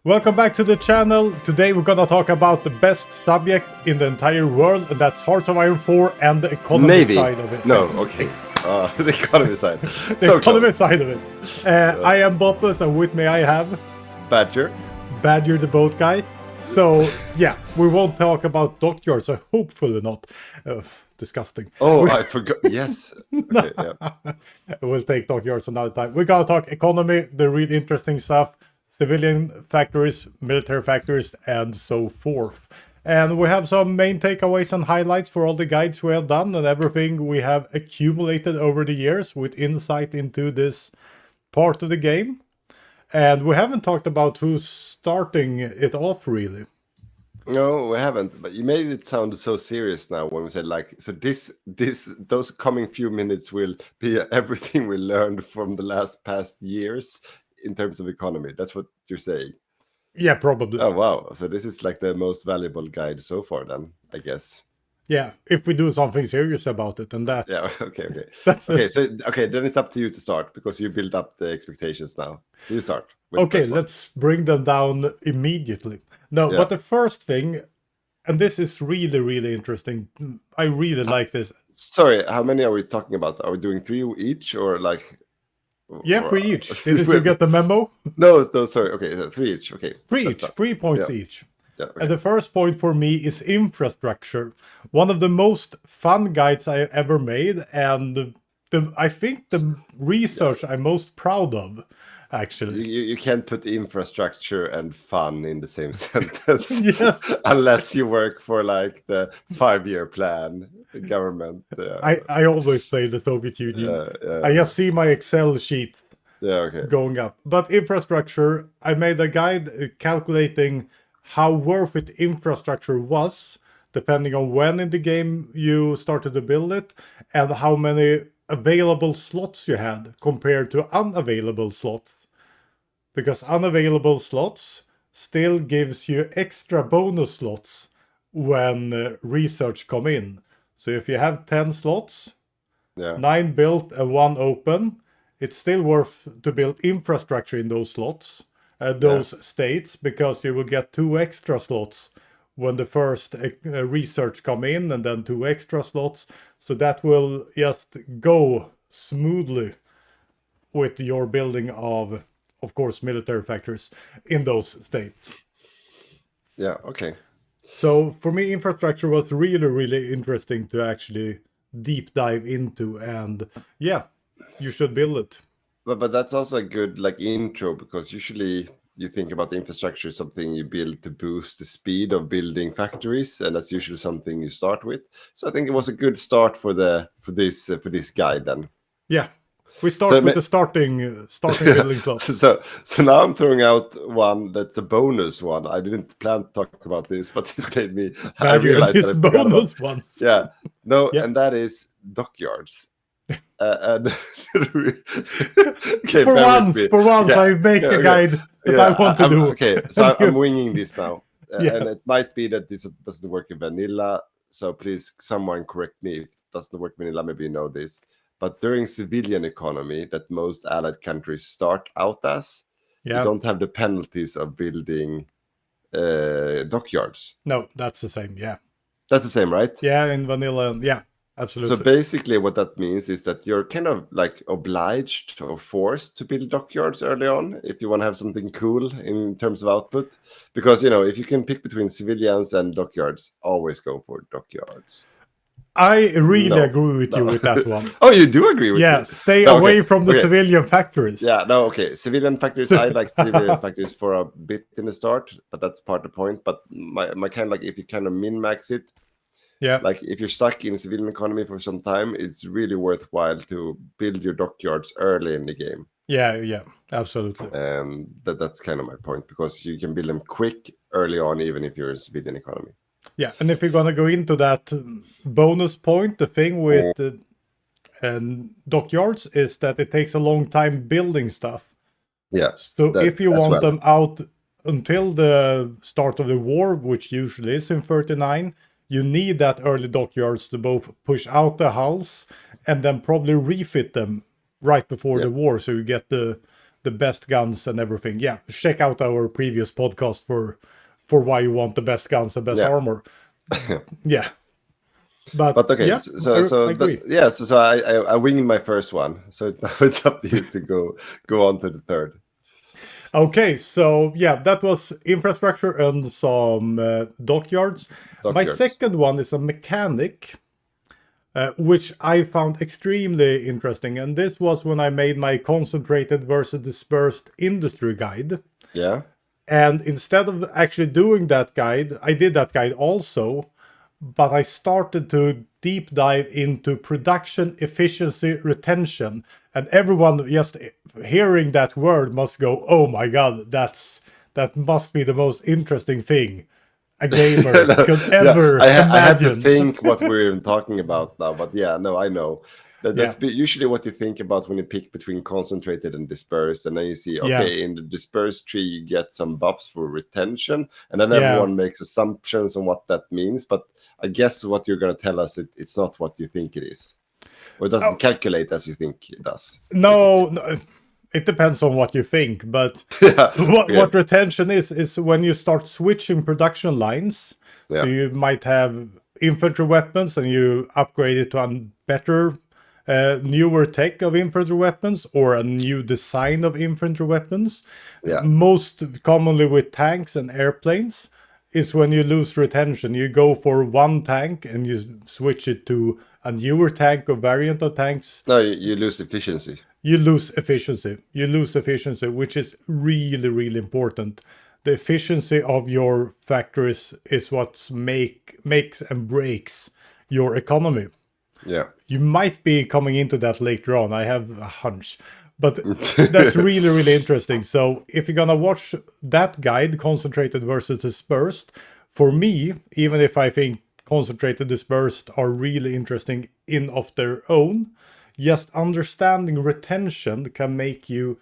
Welcome back to the channel. Today we're gonna talk about the best subject in the entire world, and that's Hearts of Iron 4 and the economy side of it. No, okay. The economy side. The economy side of it. I am Boppus, and with me I have... Badger the boat guy. So, yeah, we won't talk about dockyards, so hopefully not. Disgusting. Oh, I forgot. Yes. Okay, yeah. We'll take dockyards another time. We're gonna talk economy, the really interesting stuff, civilian factories, military factories, and so forth. And we have some main takeaways and highlights for all the guides we have done and everything we have accumulated over the years with insight into this part of the game. And we haven't talked about who's starting it off, really. No, we haven't. But you made it sound so serious now when we said so. Those coming few minutes will be everything we learned from the past years in terms of economy. That's what you're saying. Yeah, probably. Oh wow! So this is like the most valuable guide so far, then I guess. Yeah, if we do something serious about it, and that. Yeah. Okay. That's okay. So then it's up to you to start because you build up the expectations now. So you start. Okay, let's bring them down immediately. No, yeah. But the first thing, and this is really, really interesting. I really like this. Sorry, how many are we talking about? Are we doing 3 each or like? Yeah, 3 each. Didn't you get the memo? No, sorry. Okay, so 3 each. Okay. 3 each. 3 points each. Yeah, okay. And the first point for me is infrastructure. One of the most fun guides I ever made, and I think the research I'm most proud of, actually. You can't put infrastructure and fun in the same sentence. Yes. Unless you work for like the 5-year plan government. I always play the Soviet Union. I just see my Excel sheet going up. But infrastructure, I made a guide calculating how worth it infrastructure was, depending on when in the game you started to build it, and how many available slots you had compared to unavailable slots. Because unavailable slots still gives you extra bonus slots when research come in. So if you have 10 slots, 9 built and 1 open, it's still worth to build infrastructure in those slots. Those states, because you will get 2 extra slots when the first research come in, and then 2 extra slots. So that will just go smoothly with your building of course, military factories in those states. Yeah, okay. So for me, infrastructure was really, really interesting to actually deep dive into, and yeah, you should build it. But that's also a good intro, because usually you think about the infrastructure as something you build to boost the speed of building factories, and that's usually something you start with. So I think it was a good start for this guide then. Yeah, we start with the starting building slots. So now I'm throwing out one that's a bonus one. I didn't plan to talk about this, but it made me. I realized that I bonus ones. Yeah, no, and that is dockyards. And okay, for once, I make a guide that I want to do. Okay, so I'm winging this now, and it might be that this doesn't work in vanilla. So please, someone correct me if it doesn't work vanilla. Maybe you know this, but during civilian economy that most allied countries start out as, you don't have the penalties of building dockyards. No, that's the same. Yeah, that's the same, right? Yeah, in vanilla, yeah. Absolutely. So basically what that means is that you're kind of obliged or forced to build dockyards early on if you want to have something cool in terms of output. Because, if you can pick between civilians and dockyards, always go for dockyards. I really agree with you with that one. Oh, you do agree with me? Yeah, stay away from the civilian factories. Yeah, no, okay. Civilian factories, I like civilian factories for a bit in the start, but that's part of the point. But my kind of if you kind of min-max it, if you're stuck in civilian economy for some time, it's really worthwhile to build your dockyards early in the game. Yeah, absolutely. That's kind of my point, because you can build them quick early on, even if you're in civilian economy. Yeah, and if you're gonna go into that bonus point, the thing with dockyards is that it takes a long time building stuff. Yeah. So if you want them out until the start of the war, which usually is in 39. You need that early dockyards to both push out the hulls and then probably refit them right before the war, so you get the the best guns and everything, yeah, check out our previous podcast for why you want the best guns and best armor. Yeah. But okay, yeah, so I agree. So I winged my first one. So it's up to you to go on to the third. Okay, so yeah, that was infrastructure and some dockyards. My second one is a mechanic, which I found extremely interesting. And this was when I made my concentrated versus dispersed industry guide. Yeah. And instead of actually doing that guide, I did that guide also, but I started to deep dive into production efficiency retention. And everyone just hearing that word must go, oh my God, that must be the most interesting thing a gamer could ever imagine. I had to think what we're talking about now, but yeah, no, I know. That's usually what you think about when you pick between concentrated and dispersed, and then you see, okay, in the dispersed tree you get some buffs for retention, and then everyone makes assumptions on what that means. But I guess what you're going to tell us, it's not what you think it is, or it doesn't calculate as you think it does. No, it depends on what you think, but what retention is when you start switching production lines. So you might have infantry weapons and you upgrade it to a better, newer tech of infantry weapons or a new design of infantry weapons. Most commonly with tanks and airplanes is when you lose retention. You go for one tank and you switch it to a newer tank or variant of tanks. No, you lose efficiency. You lose efficiency. You lose efficiency, which is really, really important. The efficiency of your factories is what makes and breaks your economy. Yeah. You might be coming into that later on. I have a hunch. But that's really, really interesting. So if you're going to watch that guide, concentrated versus dispersed, for me, even if I think concentrated dispersed are really interesting in of their own, just understanding retention can make you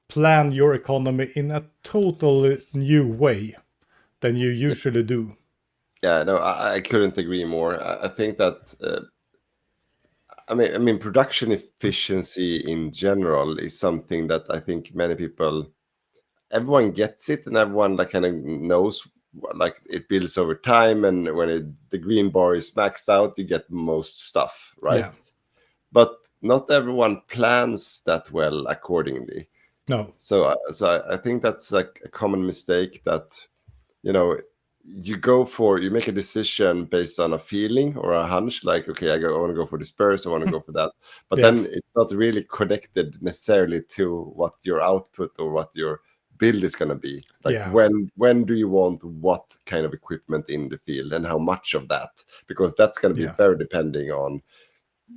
plan your economy in a totally new way than you usually do. Yeah, no, I couldn't agree more. I think that I mean, production efficiency in general is something that I think many people, everyone gets it, and everyone like kind of knows like it builds over time, and when the green bar is maxed out, you get most stuff, right? Yeah. But not everyone plans that well accordingly. No. So I think that's like a common mistake that, you make a decision based on a feeling or a hunch, like, okay, I want to go for disperse, I want to go for that. But then it's not really connected necessarily to what your output or what your build is going to be. Like when do you want what kind of equipment in the field and how much of that? Because that's going to be very depending on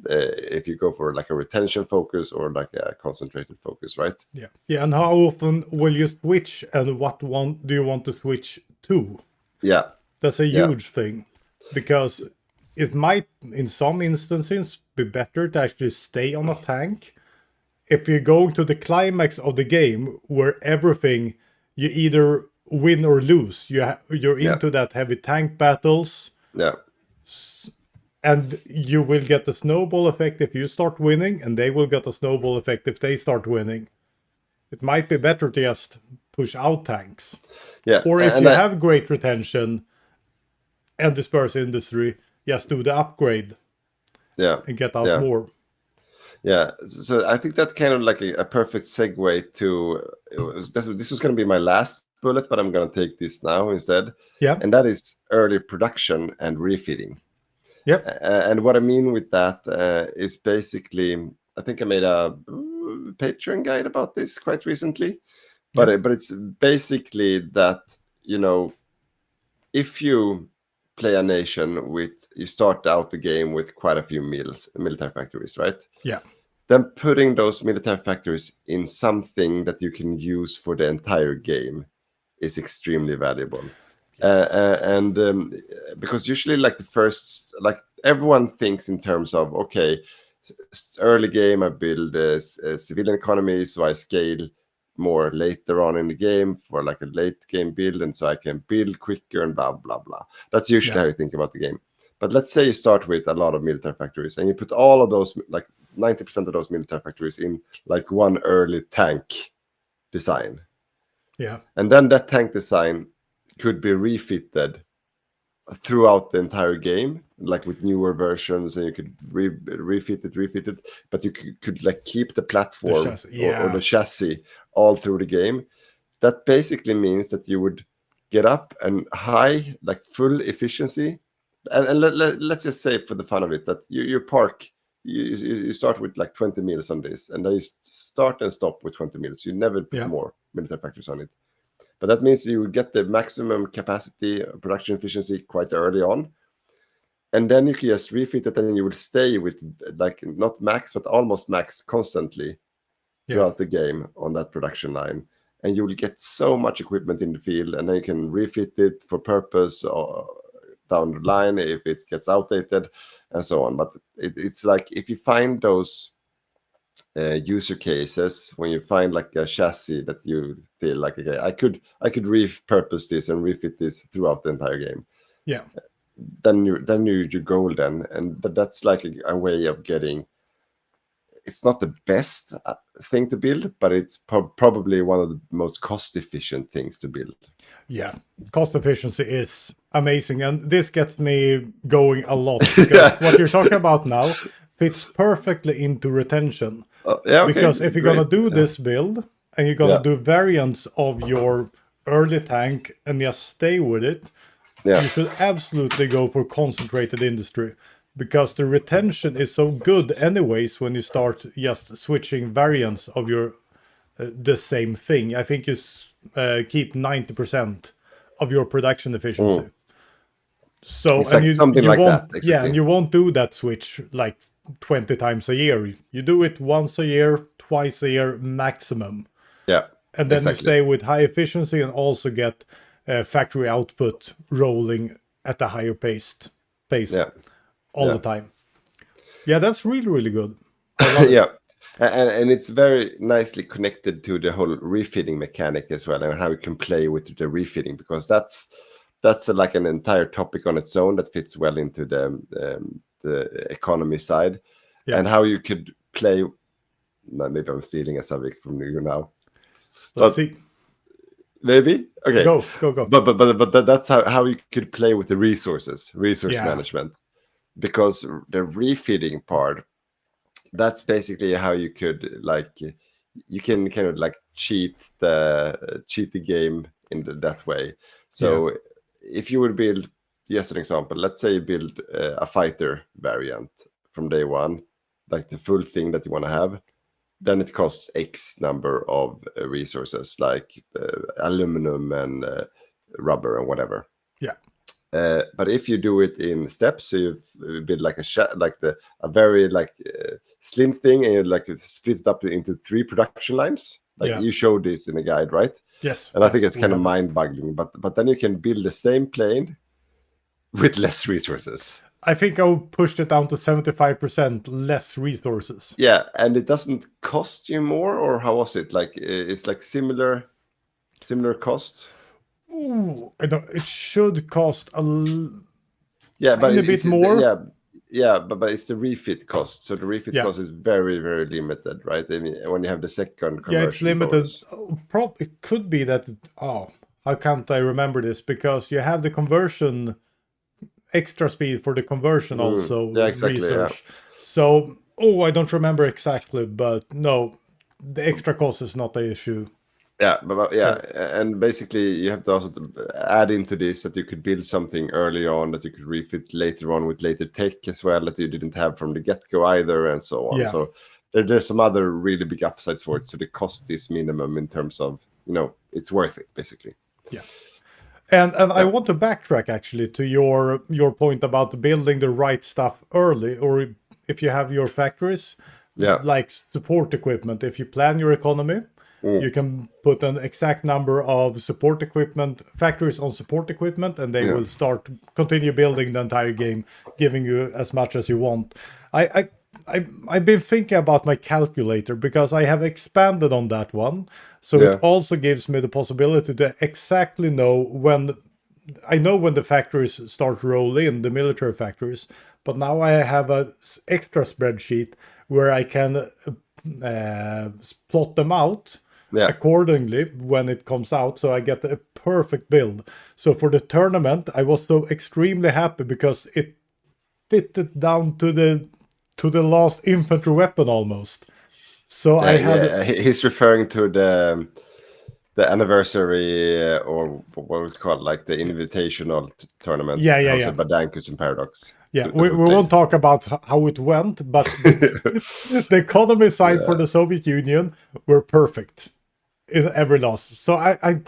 if you go for like a retention focus or like a concentrated focus, right? Yeah. And how often will you switch, and what one do you want to switch to? Yeah, that's a huge thing, because it might in some instances be better to actually stay on a tank if you're going to the climax of the game where everything you either win or lose. You're into that heavy tank battles. And you will get the snowball effect if you start winning, and they will get a snowball effect if they start winning. It might be better to just push out tanks. Or if you have great retention and disperse industry, just do the upgrade. And get out more. Yeah, so I think that kind of like a perfect segue to this was going to be my last bullet, but I'm going to take this now instead. And that is early production and refitting. And what I mean with that is basically, I think I made a Patreon guide about this quite recently, but it's basically that, if you play a nation you start out the game with quite a few military factories, right? Then putting those military factories in something that you can use for the entire game is extremely valuable. And because usually like the first, like everyone thinks in terms of, okay, early game I build a civilian economy, so I scale more later on in the game for like a late game build, and so I can build quicker and blah blah blah. That's usually how you think about the game. But let's say you start with a lot of military factories and you put all of those, like 90% of those military factories in like one early tank design. Yeah. And then that tank design could be refitted throughout the entire game, like with newer versions, and you could refit it, but you could like keep the platform or the chassis all through the game. That basically means that you would get up and high, like full efficiency. And let's just say, for the fun of it, that you park, you start with like 20 mils on this, and then you start and stop with 20 mils. You never put more military factories on it. But that means you get the maximum capacity, production efficiency quite early on. And then you can just refit it, and you will stay with like not max, but almost max constantly throughout the game on that production line. And you will get so much equipment in the field, and then you can refit it for purpose or down the line if it gets outdated and so on. But it's like, if you find those user cases, when you find like a chassis that you feel like, okay, I could repurpose this and refit this throughout the entire game. Yeah. Then you're golden, but that's like a way of getting. It's not the best thing to build, but it's probably one of the most cost-efficient things to build. Yeah, cost efficiency is amazing, and this gets me going a lot, because what you're talking about now fits perfectly into retention. Because if you're going to do this build, and you're going to do variants of your early tank and just stay with it, you should absolutely go for concentrated industry, because the retention is so good anyways when you start just switching variants of your the same thing. I think you keep 90% of your production efficiency. So it's like something like that. Exactly. Yeah, and you won't do that switch like 20 times a year. You do it once a year, twice a year maximum. Yeah. And then you stay with high efficiency and also get factory output rolling at a higher pace all the time. Yeah, that's really, really good. Yeah. And it's very nicely connected to the whole refitting mechanic as well, and how you can play with the refitting, because that's like an entire topic on its own that fits well into the economy side, and how you could play. Maybe I'm stealing a subject from you now. Let's see. Maybe okay. Go. But that's how you could play with the resource management, because the refitting part. That's basically how you could you can kind of like cheat the game in that way. So if you would build, just an example, let's say you build a fighter variant from day one, like the full thing that you want to have, then it costs X number of resources, like aluminum and rubber and whatever. Yeah. But if you do it in steps, so you build like a very slim thing, and you like split it up into 3 production lines. You showed this in a guide, right? Yes. And I think it's kind of mind-boggling. But then you can build the same plane with less resources. I think I pushed it down to 75% less resources. Yeah, and it doesn't cost you more, or how was it? Like it's like similar cost. Ooh, I don't. It should cost a bit more. But it's the refit cost. So the refit cost is very, very limited, right? I mean, when you have the second conversion, it's limited. It could be that. How can't I remember this? Because you have the conversion extra speed for the conversion also. Research. So I don't remember exactly, but no, the extra cost is not the issue. Yeah, and basically you have to also add into this that you could build something early on that you could refit later on with later tech as well, that you didn't have from the get-go either, and so on. So there's some other really big upsides for it. So the cost is minimum in terms of, it's worth it, basically. Yeah. And I want to backtrack actually to your point about building the right stuff early, or if you have your factories, like support equipment, if you plan your economy, you can put an exact number of support equipment factories on support equipment, and they will continue building the entire game, giving you as much as you want. I've been thinking about my calculator, because I have expanded on that one. So it also gives me the possibility to exactly know when the factories start rolling, the military factories. But now I have an extra spreadsheet where I can plot them out accordingly when it comes out, so I get a perfect build. So for the tournament, I was so extremely happy because it fitted down to the last infantry weapon almost. So I had. He's referring to the anniversary or what was it called, like the invitational tournament. Hosted by Dankus and Paradox. Yeah, we won't talk about how it went, but the economy side for the Soviet Union were perfect in every loss. So I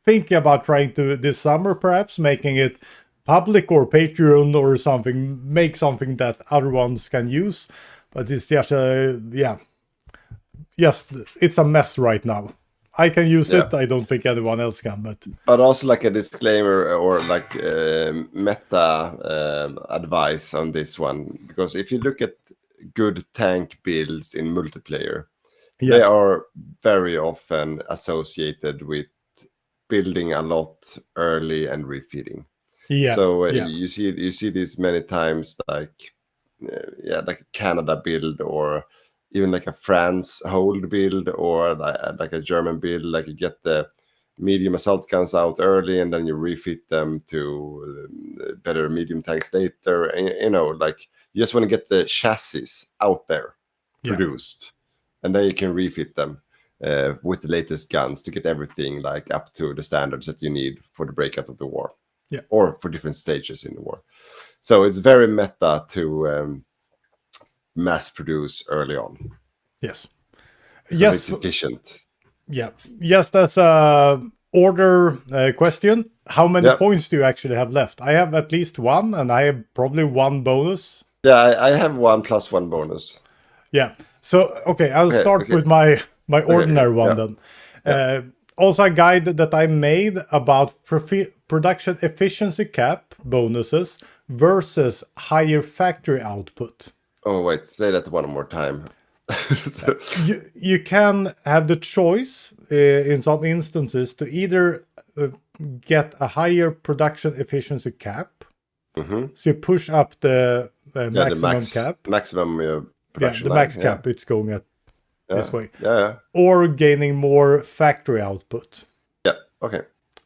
think about trying to this summer, perhaps making it public or Patreon or something, make something that other ones can use. But it's just yes, it's a mess right now. I can use it. I don't think anyone else can, but also like a disclaimer or like meta advice on this one, because if you look at good tank builds in multiplayer, they are very often associated with building a lot early and refitting. So you see this many times, like like a Canada build or even like a France hold build or like a German build. Like you get the medium assault guns out early and then you refit them to better medium tanks later. And, like you just want to get the chassis out there produced, and then you can refit them with the latest guns to get everything like up to the standards that you need for the breakout of the war, or for different stages in the war. So it's very meta to mass produce early on. Yes, it's efficient. Yes, that's a order question. How many points do you actually have left? I have at least one, and I have probably one bonus. I have 1 + 1 bonus. So I'll start with my ordinary one then. Also a guide that I made about production efficiency cap bonuses versus higher factory output. Oh wait, say that one more time. You can have the choice in some instances to either get a higher production efficiency cap, so you push up the maximum cap. Maximum production. The max cap, it's going at this way. Or gaining more factory output.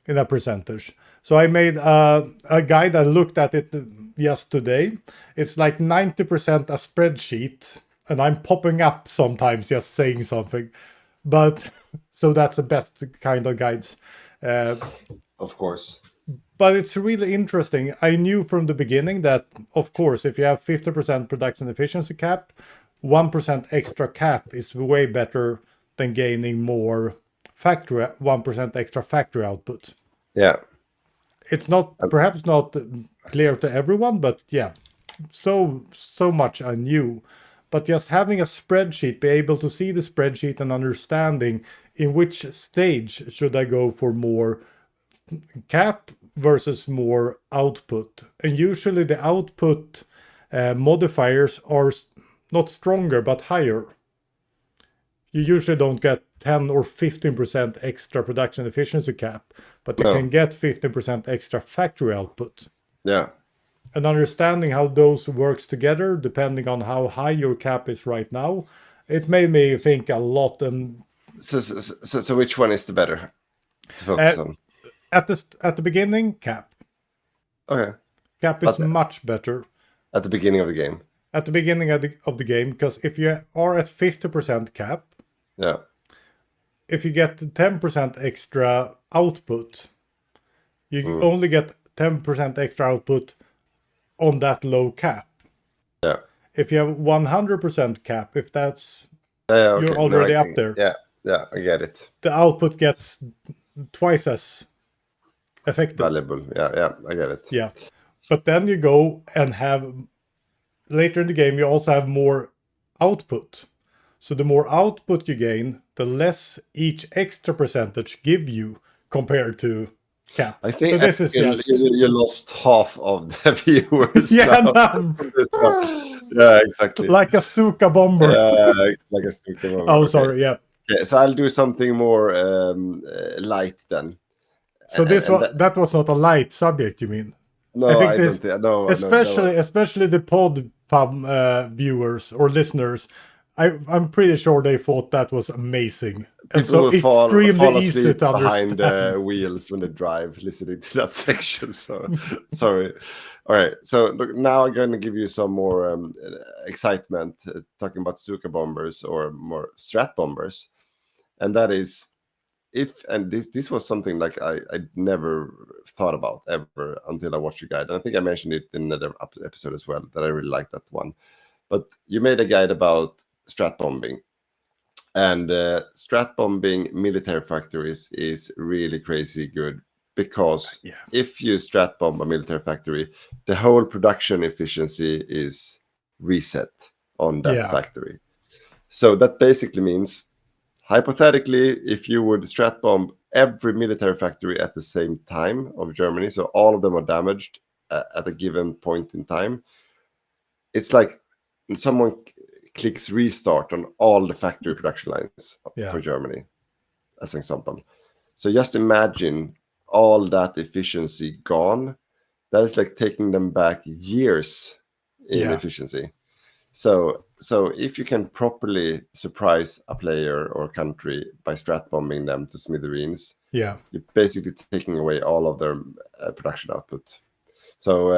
In a percentage. So I made a guide. I looked at it yesterday. It's like 90% a spreadsheet, and I'm popping up sometimes just saying something. But so that's the best kind of guides. Of course. But it's really interesting. I knew from the beginning that, of course, if you have 50% production efficiency cap, 1% extra cap is way better than gaining more 1% extra factory output. It's not perhaps not clear to everyone, but so much I knew. But just having a spreadsheet, be able to see the spreadsheet and understanding in which stage should I go for more cap versus more output. And usually the output modifiers are not stronger, but higher. You usually don't get 10 or 15% extra production efficiency cap, but you can get 15% extra factory output. And understanding how those works together, depending on how high your cap is right now, it made me think a lot. And so which one is the better to focus on? At the beginning, cap. Cap is much better. At the beginning of the game. At the beginning of the game, because if you are at 50% cap, if you get 10% extra output, you only get 10% extra output on that low cap. If you have 100% cap, if that's you're already up there. I get it. The output gets twice as effective. Valuable. I get it. But then you go and have later in the game you also have more output. So the more output you gain, the less each extra percentage give you compared to cap. I think so this is just... you lost half of the viewers. Exactly. Like a Stuka bomber. It's like a Stuka bomber. Oh, sorry. Okay, so I'll do something more light then. So that was not a light subject, you mean? No, I don't think. No, especially the pod viewers or listeners I'm pretty sure they thought that was amazing. And People so will fall easy asleep to behind understand. wheels when they drive, listening to that section. So sorry. All right. So look, now I'm going to give you some more excitement talking about Stuka bombers or more strat bombers, and that is and this was something like I never thought about ever until I watched your guide, and I think I mentioned it in another episode as well that I really liked that one. But you made a guide about strat bombing. And strat bombing military factories is really crazy good because if you strat bomb a military factory, the whole production efficiency is reset on that factory. So that basically means, hypothetically, if you would strat bomb every military factory at the same time of Germany, so all of them are damaged at a given point in time, it's like someone clicks restart on all the factory production lines for Germany, as an example. So just imagine all that efficiency gone. That is like taking them back years in efficiency. So if you can properly surprise a player or country by strat bombing them to smithereens, you're basically taking away all of their production output. So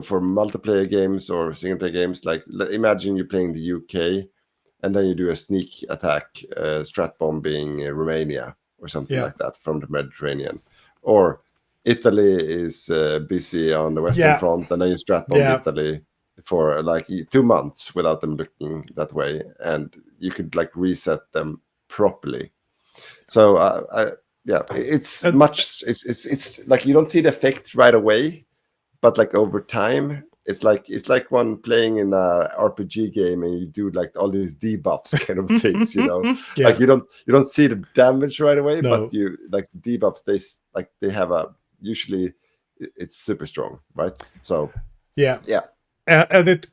for multiplayer games or single player games, like imagine you're playing the UK and then you do a sneak attack, strat bombing Romania or something like that from the Mediterranean. Or Italy is busy on the Western Front and then you strat bomb Italy for like 2 months without them looking that way, and you could like reset them properly. So it's like you don't see the effect right away, but like over time, it's like one playing in a RPG game and you do like all these debuffs kind of things, you know. Like you don't see the damage right away, but you like debuffs. They have usually it's super strong, right? So and it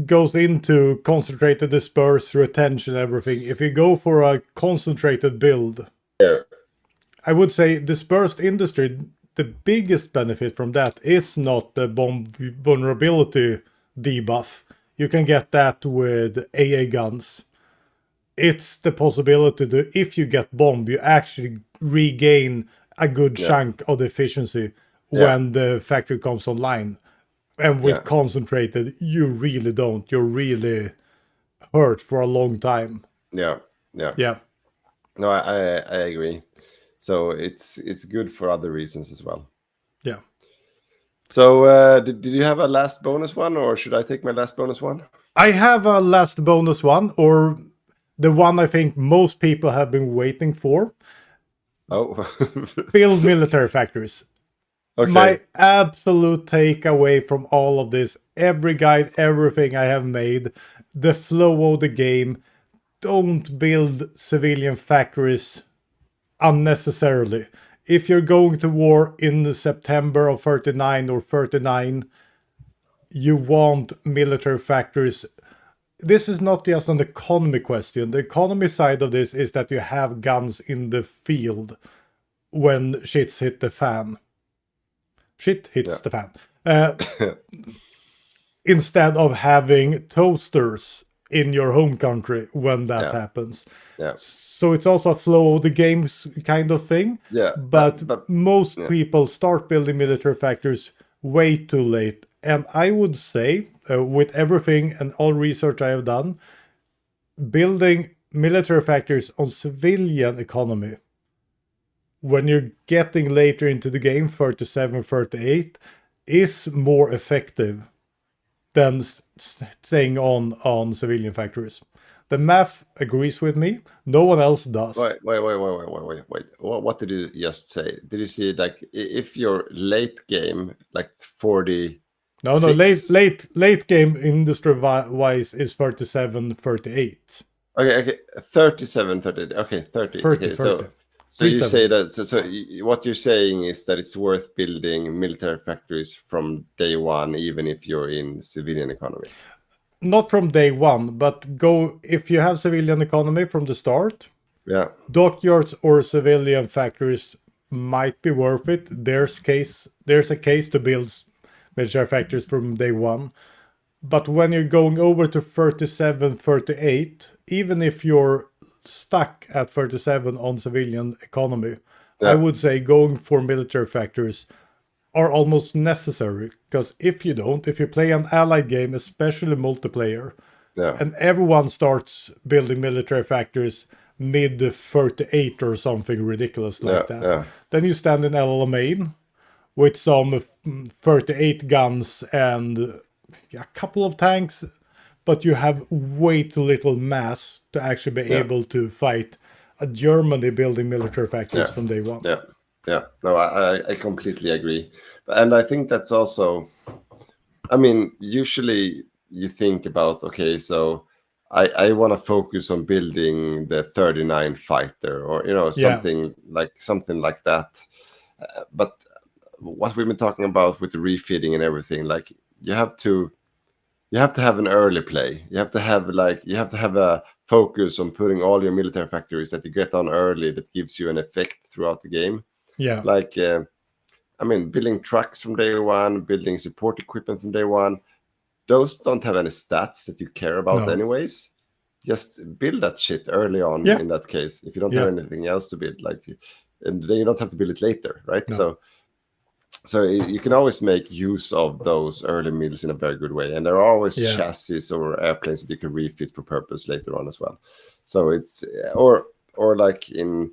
goes into concentrated disperse, retention, everything. If you go for a concentrated build, I would say dispersed industry, the biggest benefit from that is not the bomb vulnerability debuff. You can get that with AA guns. It's the possibility to, if you get bombed, you actually regain a good chunk of the efficiency when the factory comes online. And with concentrated, you really don't. You're really hurt for a long time. Yeah. No, I agree. So it's good for other reasons as well. Yeah. So did you have a last bonus one, or should I take my last bonus one? I have a last bonus one, or the one I think most people have been waiting for. Oh. Build military factories. Okay. My absolute takeaway from all of this, every guide, everything I have made, the flow of the game, don't build civilian factories unnecessarily. If you're going to war in the September of 39 or 39, you want military factories. This is not just an economy question. The economy side of this is that you have guns in the field when shits hit the fan. Shit hits the fan. Instead of having toasters in your home country when that happens. So it's also a flow of the games kind of thing. But most people start building military factories way too late. And I would say, with everything and all research I have done, building military factories on civilian economy, when you're getting later into the game, 37, 38, is more effective than staying on civilian factories. The math agrees with me. No one else does. Wait. What did you just say? Did you see like if you're late game, like 40? No, late game industry wise is 37, 38. Okay, 37, 38. Okay, 30. 30, okay, 30. So you say that. So what you're saying is that it's worth building military factories from day one, even if you're in civilian economy. Not from day one, but go if you have civilian economy from the start. Yeah. Dockyards or civilian factories might be worth it. There's a case to build military factories from day one. But when you're going over to 37, 38, even if you're stuck at 37 on civilian economy, I would say going for military factories are almost necessary. Because if you play an allied game, especially multiplayer, and everyone starts building military factories mid 38 or something ridiculous like that, then you stand in LLMain with some 38 guns and a couple of tanks, but you have way too little mass to actually be able to fight a Germany building military factories from day one. No, I completely agree. And I think that's also, I mean, usually you think about, okay, so I want to focus on building the 39 fighter or, something like that. But what we've been talking about with the refitting and everything, like you have to have an early play. You have to have a focus on putting all your military factories that you get on early that gives you an effect throughout the game. Yeah. Like, building trucks from day one, building support equipment from day one, those don't have any stats that you care about anyways. Just build that shit early on in that case. If you don't have anything else to build, and then you don't have to build it later, right? No. So you can always make use of those early meals in a very good way. And there are always chassis or airplanes that you can refit for purpose later on as well. So it's, or like when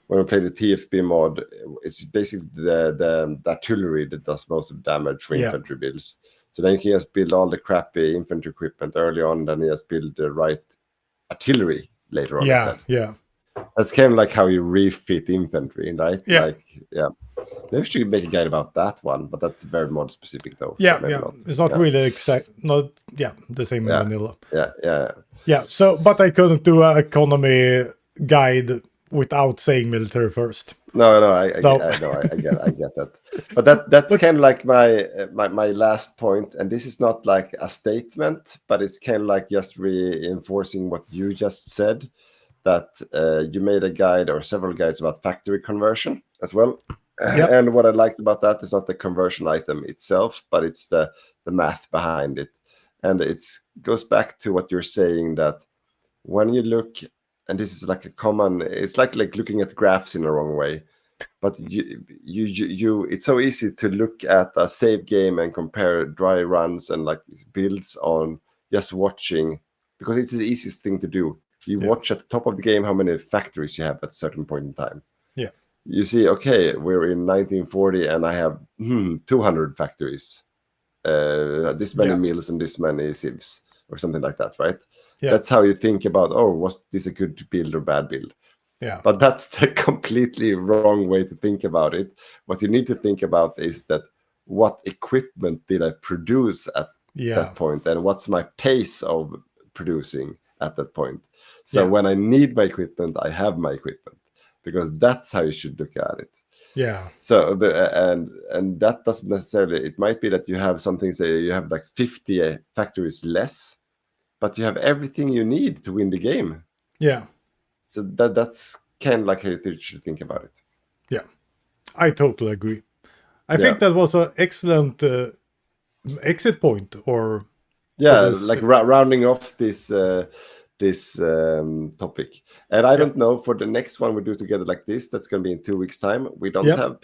we play the TFB mod, it's basically the artillery that does most of the damage for infantry builds. So then you can just build all the crappy infantry equipment early on, then you just build the right artillery later on instead. Yeah. That's kind of like how you refit infantry, right? Yeah. Maybe we should make a guide about that one, but that's very mod specific though. So it's not really exact, the same in vanilla. Yeah. So, but I couldn't do an economy guide without saying military first. No, I get that. But that's kind of like my last point, and this is not like a statement, but it's kind of like just reinforcing what you just said. That you made a guide or several guides about factory conversion as well. And what I liked about that is not the conversion item itself, but it's the math behind it. And it goes back to what you're saying, that when you look, and this is like a common, it's like looking at graphs in the wrong way. But you it's so easy to look at a save game and compare dry runs and like builds on just watching, because it's the easiest thing to do. You watch at the top of the game how many factories you have at a certain point in time. Yeah. You see, okay, we're in 1940 and I have 200 factories. This many mills and this many civs or something like that, right? Yeah. That's how you think about, was this a good build or bad build? Yeah. But that's the completely wrong way to think about it. What you need to think about is that what equipment did I produce at that point, and what's my pace of producing at that point. So when I need my equipment, I have my equipment, because that's how you should look at it. Yeah. So and that doesn't necessarily, it might be that you have something, say you have like 50 factories less, but you have everything you need to win the game. Yeah. So that's kind of like how you should think about it. Yeah, I totally agree. I think that was an excellent exit point, or like rounding off this topic. And I don't know, for the next one we do together like this, that's going to be in 2 weeks' time. We don't have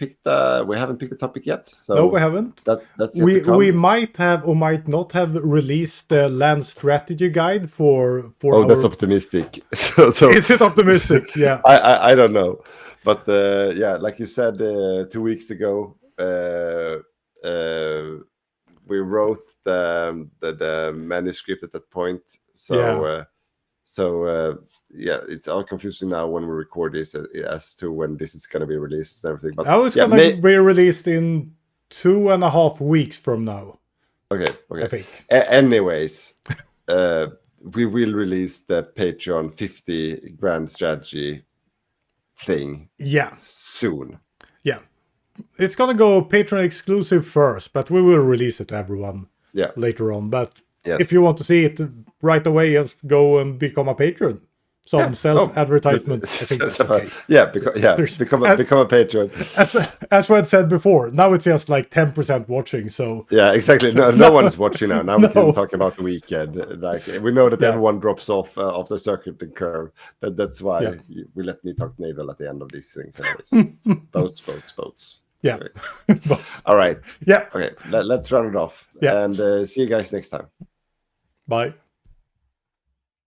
we haven't picked a topic yet. So no, we haven't. That's we might have or might not have released the land strategy guide for. That's optimistic. so is it optimistic? Yeah, I don't know, but like you said 2 weeks ago, we wrote the manuscript at that point. So it's all confusing now when we record this as to when this is going to be released and everything. But it's going to be released in 2.5 weeks from now. Okay. I think. Anyways, we will release the Patreon 50 grand strategy thing. Soon. Yeah. It's going to go Patreon exclusive first, but we will release it to everyone later on. But if you want to see it right away, just go and become a patron. some self-advertisement. I think that's okay. Become a patron. As we had said before, now it's just like 10% watching. So yeah, exactly. No one's watching now. Now we can talk about the weekend. Like we know that everyone drops off after circuiting curve. That's why we let me talk naval at the end of these things. Anyways, boats. Yeah. Okay. All right. Yeah. Okay. Let's round it off. Yeah. And see you guys next time. Bye.